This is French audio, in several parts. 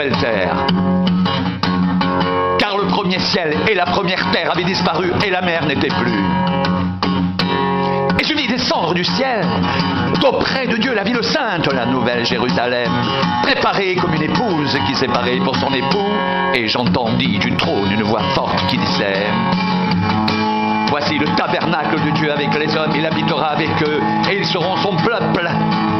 nouvelle terre. Car le premier ciel et la première terre avaient disparu et la mer n'était plus. Et je vis descendre du ciel, d'auprès de Dieu, la ville sainte, la nouvelle Jérusalem, préparée comme une épouse qui s'est parée pour son époux. Et j'entendis du trône une voix forte qui disait: voici le tabernacle de Dieu avec les hommes, il habitera avec eux, et ils seront son peuple,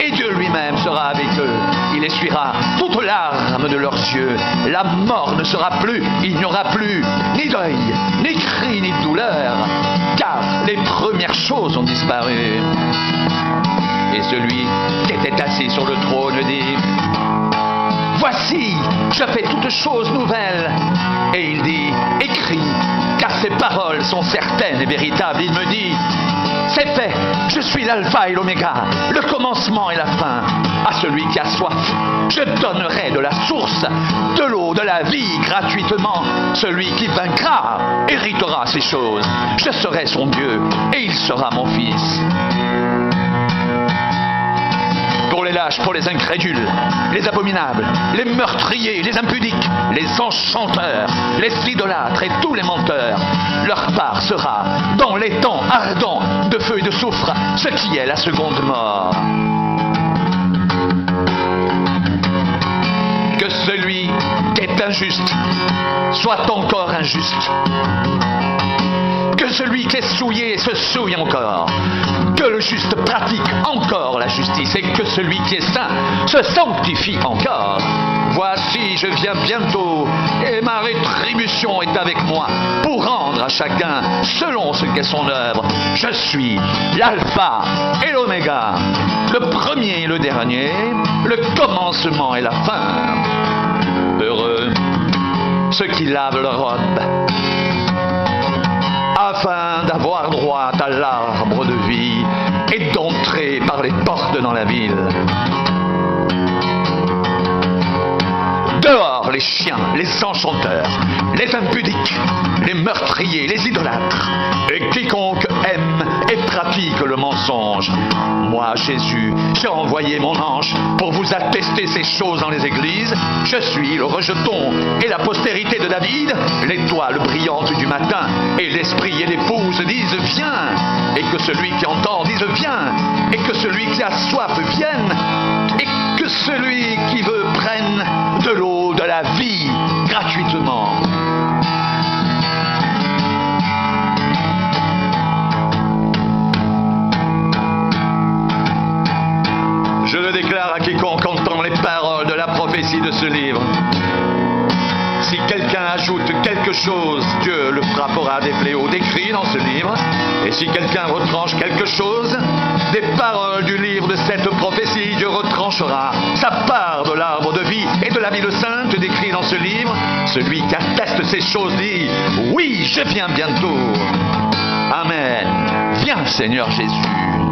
et Dieu lui-même sera avec eux. Il essuiera toute larme de leurs yeux. La mort ne sera plus, il n'y aura plus ni deuil, ni cri, ni douleur, car les premières choses ont disparu. Et celui qui était assis sur le trône dit: voici, je fais toutes choses nouvelles. Et il dit: écris, car ces paroles sont certaines et véritables. Il me dit: c'est fait, je suis l'alpha et l'oméga, le commencement et la fin. À celui qui a soif, je donnerai de la source, de l'eau, de la vie gratuitement. Celui qui vaincra héritera ces choses. Je serai son Dieu et il sera mon fils. Pour les lâches, pour les incrédules, les abominables, les meurtriers, les impudiques, les enchanteurs, les idolâtres et tous les menteurs, leur part sera dans les temps ardents de feu et de soufre, ce qui est la seconde mort. Que celui qui est injuste soit encore injuste. Que celui qui est souillé se souille encore. Que le juste pratique encore la justice et que celui qui est saint se sanctifie encore. Voici, je viens bientôt et ma rétribution est avec moi pour rendre à chacun selon ce qu'est son œuvre. Je suis l'alpha et l'oméga, le premier et le dernier, le commencement et la fin. Heureux ceux qui lavent leur robe, afin d'avoir droit à l'arbre de vie et d'entrer par les portes dans la ville. Dehors les chiens, les enchanteurs, les impudiques, les meurtriers, les idolâtres, et quiconque aime et pratique le mensonge. Moi, Jésus, j'ai envoyé mon ange pour vous attester ces choses dans les églises. Je suis le rejeton et la postérité de David, l'étoile brillante du matin, et l'esprit et l'épouse disent viens, et que celui qui entend dise viens, et que celui qui a soif vienne, et que celui qui veut prenne de l'eau de la vie gratuitement. Je le déclare à quiconque entend les paroles de la prophétie de ce livre. Si quelqu'un ajoute quelque chose, Dieu le frappera des fléaux décrits dans ce livre. Et si quelqu'un retranche quelque chose, des paroles du livre de cette prophétie, Dieu retranchera sa part de l'arbre de vie et de la vie sainte décrit dans ce livre. Celui qui atteste ces choses dit: oui, je viens bientôt. Amen. Viens, Seigneur Jésus.